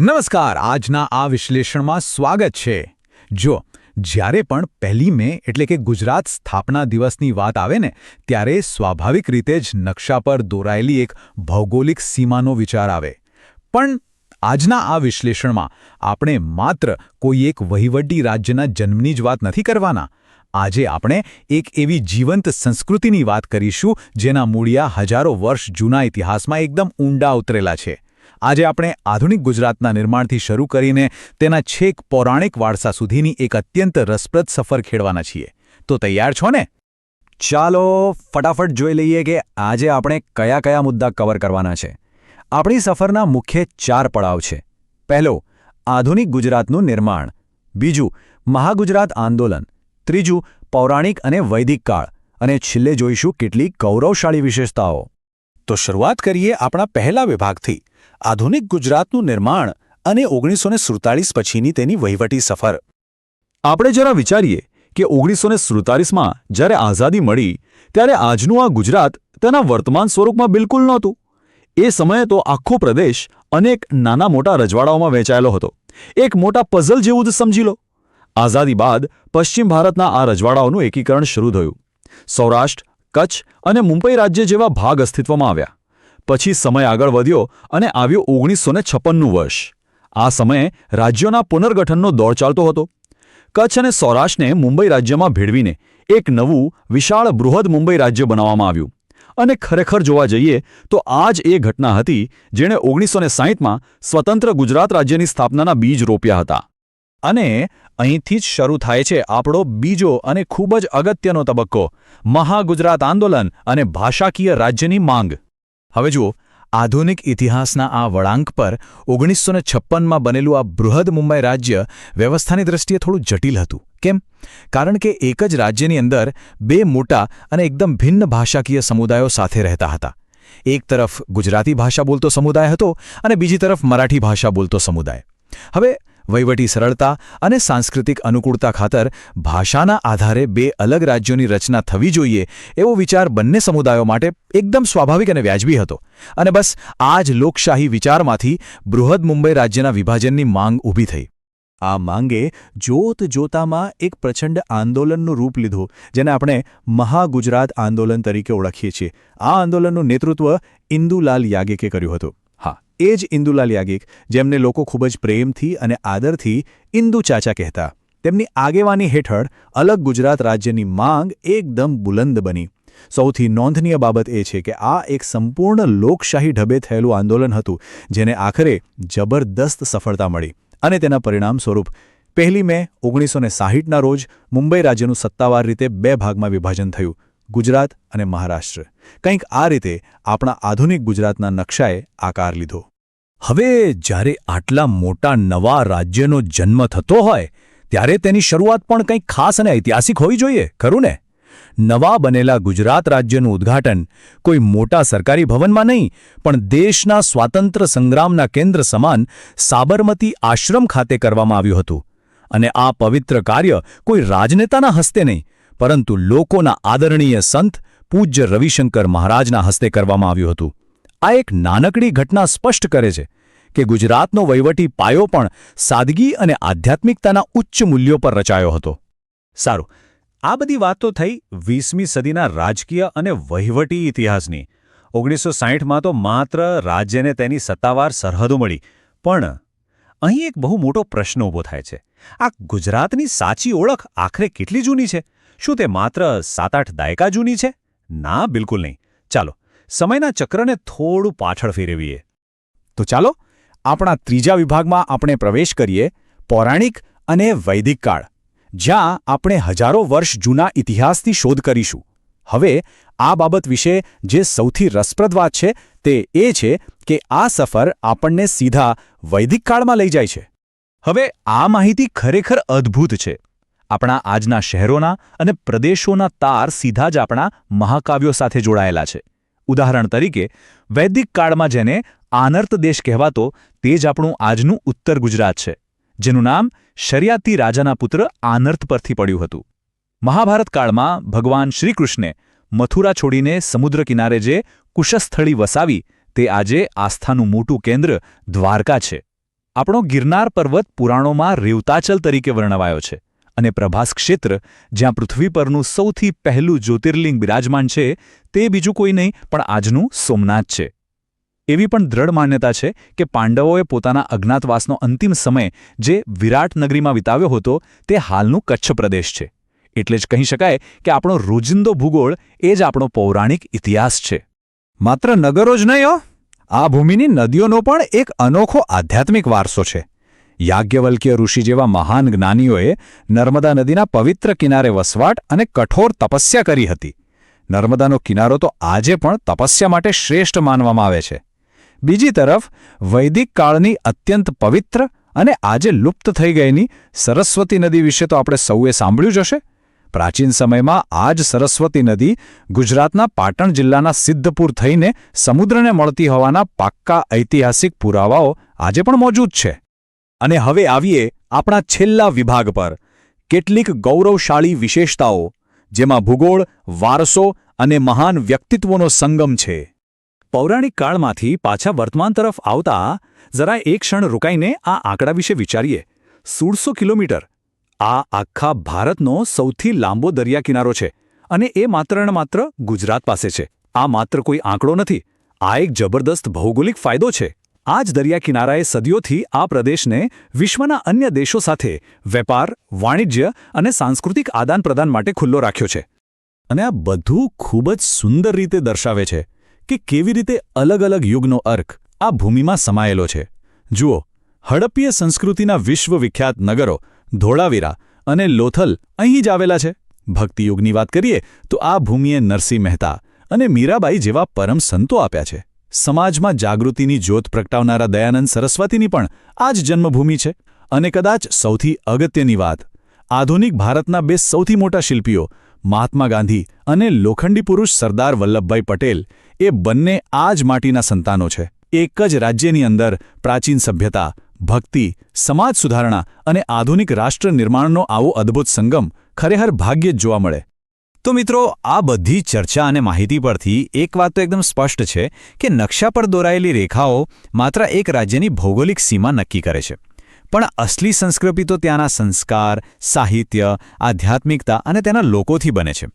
નમસ્કાર. આજના આ વિશ્લેષણમાં સ્વાગત છે. જો જ્યારે પણ 1 મે એટલે કે ગુજરાત સ્થાપના દિવસની વાત આવે ને ત્યારે સ્વાભાવિક રીતે જ નકશા પર દોરાયેલી એક ભૌગોલિક સીમાનો વિચાર આવે. પણ આજના આ વિશ્લેષણમાં આપણે માત્ર કોઈ એક વહીવટી રાજ્યના જન્મની જ વાત નથી કરવાના. આજે આપણે એક એવી જીવંત સંસ્કૃતિની વાત કરીશું જેના મૂળિયા હજારો વર્ષ જૂના ઇતિહાસમાં એકદમ ઊંડા ઉતરેલા છે. આજે આપણે આધુનિક ગુજરાતના નિર્માણથી શરૂ કરીને તેના છેક પૌરાણિક વારસા સુધીની એક અત્યંત રસપ્રદ સફર ખેડવાના છીએ. તો તૈયાર છો ને? ચાલો ફટાફટ જોઈ લઈએ કે આજે આપણે કયા કયા મુદ્દા કવર કરવાના છે. આપણી સફરના મુખ્ય 4 પડાવ છે. પહેલો, આધુનિક ગુજરાતનું નિર્માણ. બીજું, મહાગુજરાત આંદોલન. ત્રીજું, પૌરાણિક અને વૈદિક કાળ. અને છેલ્લે જોઈશું કેટલીક ગૌરવશાળી વિશેષતાઓ. તો શરૂઆત કરીએ આપણા પહેલા વિભાગથી, આધુનિક ગુજરાતનું નિર્માણ અને 1947 પછીની તેની વહીવટી સફર. આપણે જરા વિચારીએ કે 1947માં જ્યારે આઝાદી મળી ત્યારે આજનું આ ગુજરાત તેના વર્તમાન સ્વરૂપમાં બિલકુલ નહોતું. એ સમયે તો આખો પ્રદેશ અનેક નાના મોટા રજવાડાઓમાં વહેંચાયેલો હતો. એક મોટા પઝલ જેવું જ સમજી લો. આઝાદી બાદ પશ્ચિમ ભારતના આ રજવાડાઓનું એકીકરણ શરૂ થયું. સૌરાષ્ટ્ર, કચ્છ અને મુંબઈ રાજ્ય જેવા ભાગ અસ્તિત્વમાં આવ્યા. પછી સમય આગળ વધ્યો અને આવ્યું 1956નું વર્ષ. આ સમયે રાજ્યોના પુનર્ગઠનનો દોર ચાલતો હતો. કચ્છ અને સૌરાષ્ટ્રને મુંબઈ રાજ્યમાં ભેળવીને એક નવું વિશાળ બૃહદ મુંબઈ રાજ્ય બનાવવામાં આવ્યું. અને ખરેખર જોવા જઈએ તો આ જ એ ઘટના હતી જેણે 1960માં સ્વતંત્ર ગુજરાત રાજ્યની સ્થાપનાના બીજ રોપ્યા હતા. અને અહીંથી જ શરૂ થાય છે આપણો બીજો અને ખૂબ જ અગત્યનો તબક્કો, મહાગુજરાત આંદોલન અને ભાષાકીય રાજ્યની માંગ. હવે જુઓ, આધુનિક ઇતિહાસના આ વળાંક પર 1956માં બનેલું આ બૃહદ મુંબઈ રાજ્ય વ્યવસ્થાની દ્રષ્ટિએ થોડું જટિલ હતું. કેમ? કારણ કે એક જ રાજ્યની અંદર 2 મોટા અને એકદમ ભિન્ન ભાષાકીય સમુદાયો સાથે રહેતા હતા. એક તરફ ગુજરાતી ભાષા બોલતો સમુદાય હતો અને બીજી તરફ મરાઠી ભાષા બોલતો સમુદાય. હવે વહીવટી સરળતા અને સાંસ્કૃતિક અનુકૂળતા ખાતર ભાષાના આધારે 2 અલગ રાજ્યોની રચના થવી જોઈએ એવો વિચાર બંને સમુદાયો માટે એકદમ સ્વાભાવિક અને વ્યાજબી હતો. અને બસ આ જ લોકશાહી વિચારમાંથી બૃહદ મુંબઈ રાજ્યના વિભાજનની માંગ ઊભી થઈ. આ માંગે જોત જોતામાં એક પ્રચંડ આંદોલનનું રૂપ લીધું જેને આપણે મહાગુજરાત આંદોલન તરીકે ઓળખીએ છીએ. આ આંદોલનનું નેતૃત્વ ઇન્દુલાલ યાજ્ઞિકે કર્યું હતું. એ જ ઇન્દુલાલ યાજ્ઞિક જેમને લોકો ખૂબ જ પ્રેમથી અને આદરથી ઇન્દુ ચાચા કહેતા. તેમની આગેવાની હેઠળ અલગ ગુજરાત રાજ્યની માંગ એકદમ બુલંદ બની. સૌથી નોંધનીય બાબત એ છે કે આ એક સંપૂર્ણ લોકશાહી ઢબે થયેલું આંદોલન હતું જેને આખરે જબરદસ્ત સફળતા મળી. અને તેના પરિણામ સ્વરૂપ 1 મે 1960ના રોજ મુંબઈ રાજ્યનું સત્તાવાર રીતે 2 ભાગમાં વિભાજન થયું, ગુજરાત અને મહારાષ્ટ્ર. કંઈક આ રીતે આપણા આધુનિક ગુજરાતના નકશાએ આકાર લીધો. હવે જ્યારે આટલા મોટા નવા રાજ્યનો જન્મ થતો હોય ત્યારે તેની શરૂઆત પણ કંઈક ખાસ અને ઐતિહાસિક હોવી જોઈએ, ખરું ને? નવા બનેલા ગુજરાત રાજ્યનું ઉદ્ઘાટન કોઈ મોટા સરકારી ભવનમાં નહીં પણ દેશના સ્વાતંત્ર્ય સંગ્રામના કેન્દ્ર સમાન સાબરમતી આશ્રમ ખાતે કરવામાં આવ્યું હતું. અને આ પવિત્ર કાર્ય કોઈ રાજનેતાના હસ્તે નહીં પરંતુ લોકોના આદરણીય સંત પૂજ્ય રવિશંકર મહારાજના હસ્તે કરવામાં આવ્યું હતું. આ એક નાનકડી ઘટના સ્પષ્ટ કરે છે કે ગુજરાતનો વહીવટી પાયો પણ સાદગી અને આધ્યાત્મિકતાના ઉચ્ચ મૂલ્યો પર રચાયો હતો. સારું, આ બધી વાતો થઈ 20મી સદીના રાજકીય અને વહીવટી ઇતિહાસની. 1960માં તો માત્ર રાજ્યને તેની સત્તાવાર સરહદો મળી. પણ અહીં એક બહુ મોટો પ્રશ્ન ઊભો થાય છે. આ ગુજરાતની સાચી ઓળખ આખરે કેટલી જૂની છે? શું તે માત્ર 7-8 દાયકા જૂની છે? ના, બિલકુલ નહીં. ચાલો સમયના ચક્રને થોડું પાછળ ફેરવીએ. તો ચાલો આપણા ત્રીજા વિભાગમાં આપણે પ્રવેશ કરીએ, પૌરાણિક અને વૈદિક કાળ, જ્યાં આપણે હજારો વર્ષ જૂના ઇતિહાસથી શોધ કરીશું. હવે આ બાબત વિશે જે સૌથી રસપ્રદ વાત છે તે એ છે કે આ સફર આપણને સીધા વૈદિક કાળમાં લઈ જાય છે. હવે આ માહિતી ખરેખર અદ્ભુત છે. આપણા આજના શહેરોના અને પ્રદેશોના તાર સીધા જ આપણા મહાકાવ્યો સાથે જોડાયેલા છે. ઉદાહરણ તરીકે વૈદિક કાળમાં જેને આનર્ત દેશ કહેવાતો તે જ આપણું આજનું ઉત્તર ગુજરાત છે, જેનું નામ શર્યાતી રાજાના પુત્ર આનર્ત પરથી પડ્યું હતું. મહાભારત કાળમાં ભગવાન શ્રીકૃષ્ણે મથુરા છોડીને સમુદ્ર કિનારે જે કુશસ્થળી વસાવી તે આજે આસ્થાનું મોટું કેન્દ્ર દ્વારકા છે. આપણો ગિરનાર પર્વત પુરાણોમાં રેવતાચલ તરીકે વર્ણવાયો છે અને પ્રભાસ ક્ષેત્ર જ્યાં પૃથ્વી પરનું સૌથી પહેલું જ્યોતિર્લિંગ બિરાજમાન છે તે બીજું કોઈ નહીં પણ આજનું સોમનાથ છે. એવી પણ દ્રઢ માન્યતા છે કે પાંડવોએ પોતાના અજ્ઞાતવાસનો અંતિમ સમય જે વિરાટ નગરીમાં વિતાવ્યો હતો તે હાલનું કચ્છ પ્રદેશ છે. એટલે જ કહી શકાય કે આપણો રોજિંદો ભૂગોળ એ જ આપણો પૌરાણિક ઇતિહાસ છે. માત્ર નગરો જ નહીં હો, આ ભૂમિની નદીઓનો પણ એક અનોખો આધ્યાત્મિક વારસો છે. યાજ્ઞવલ્ક્ય ઋષિ જેવા મહાન જ્ઞાનીઓએ નર્મદા નદીના પવિત્ર કિનારે વસવાટ અને કઠોર તપસ્યા કરી હતી. નર્મદાનો કિનારો તો આજે પણ તપસ્યા માટે શ્રેષ્ઠ માનવામાં આવે છે. બીજી તરફ વૈદિક કાળની અત્યંત પવિત્ર અને આજે લુપ્ત થઈ ગયેલી સરસ્વતી નદી વિશે તો આપણે સૌએ સાંભળ્યું જ હશે. પ્રાચીન સમયમાં આ જ સરસ્વતી નદી ગુજરાતના પાટણ જિલ્લાના સિદ્ધપુર થઈને સમુદ્રને મળતી હોવાના પાક્કા ઐતિહાસિક પુરાવાઓ આજે પણ મોજૂદ છે. અને હવે આવીએ આપણા છેલ્લા વિભાગ પર, કેટલીક ગૌરવશાળી વિશેષતાઓ જેમાં ભૂગોળ, વારસો અને મહાન વ્યક્તિત્વોનો સંગમ છે. પૌરાણિક કાળમાંથી પાછા વર્તમાન તરફ આવતા જરા એક ક્ષણ રોકાઈને આ આંકડા વિશે વિચારીએ. 1600 કિલોમીટર આ આખા ભારતનો સૌથી લાંબો દરિયાકિનારો છે અને એ માત્ર ને માત્ર ગુજરાત પાસે છે. આ માત્ર કોઈ આંકડો નથી, આ એક જબરદસ્ત ભૌગોલિક ફાયદો છે. આ જ દરિયાકિનારાએ સદીઓથી આ પ્રદેશને વિશ્વના અન્ય દેશો સાથે વેપાર, વાણિજ્ય અને સાંસ્કૃતિક આદાનપ્રદાન માટે ખુલ્લો રાખ્યો છે. અને આ બધું ખૂબ જ સુંદર રીતે દર્શાવે છે કે કેવી રીતે અલગ અલગ યુગનો અર્ક આ ભૂમિમાં સમાયેલો છે. જુઓ, હડપ્પીય સંસ્કૃતિના વિશ્વવિખ્યાત નગરો ધોળાવીરા અને લોથલ અહીં જ આવેલા છે. ભક્તિયુગની વાત કરીએ તો આ ભૂમિએ નરસિંહ મહેતા અને મીરાબાઈ જેવા પરમ સંતો આપ્યા છે. સમાજમાં જાગૃતિની જ્યોત પ્રગટાવનારા દયાનંદ સરસ્વતીની પણ આ જ જન્મભૂમિ છે. અને કદાચ સૌથી અગત્યની વાત, આધુનિક ભારતના બે સૌથી મોટા શિલ્પીઓ મહાત્મા ગાંધી અને લોખંડી પુરુષ સરદાર વલ્લભભાઈ પટેલ એ બંને આ જ માટીના સંતાનો છે. એક જ રાજ્યની અંદર પ્રાચીન સભ્યતા, ભક્તિ, સમાજ સુધારણા અને આધુનિક રાષ્ટ્ર નિર્માણનો આવો અદ્ભુત સંગમ ખરેખર ભાગ્યે જ જોવા મળે. તો મિત્રો, આ બધી ચર્ચા અને માહિતી પરથી એક વાત તો એકદમ સ્પષ્ટ છે કે નકશા પર દોરાયેલી રેખાઓ માત્ર એક રાજ્યની ભૌગોલિક સીમા નક્કી કરે છે, પણ અસલી સંસ્કૃતિ તો ત્યાંના સંસ્કાર, સાહિત્ય, આધ્યાત્મિકતા અને તેના લોકોથી બને છે.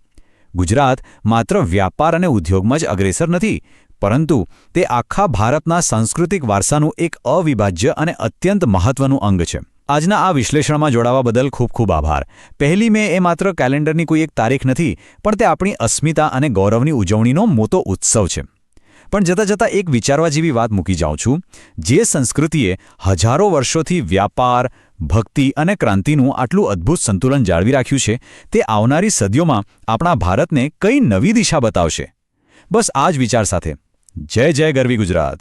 ગુજરાત માત્ર વ્યાપાર અને ઉદ્યોગમાં જ અગ્રેસર નથી, પરંતુ તે આખા ભારતના સાંસ્કૃતિક વારસાનું એક અવિભાજ્ય અને અત્યંત મહત્વનું અંગ છે. આજના આ વિશ્લેષણમાં જોડાવા બદલ ખૂબ ખૂબ આભાર. 1 મે એ માત્ર કેલેન્ડરની કોઈ એક તારીખ નથી, પણ તે આપણી અસ્મિતા અને ગૌરવની ઉજવણીનો મોટો ઉત્સવ છે. પણ જતાં જતાં એક વિચારવા જેવી વાત મૂકી જાઉં છું. જે સંસ્કૃતિએ હજારો વર્ષોથી વ્યાપાર, ભક્તિ અને ક્રાંતિનું આટલું અદ્ભુત સંતુલન જાળવી રાખ્યું છે, તે આવનારી સદીઓમાં આપણા ભારતને કઈ નવી દિશા બતાવશે. બસ આ જ વિચાર સાથે જય જય ગરવી ગુજરાત.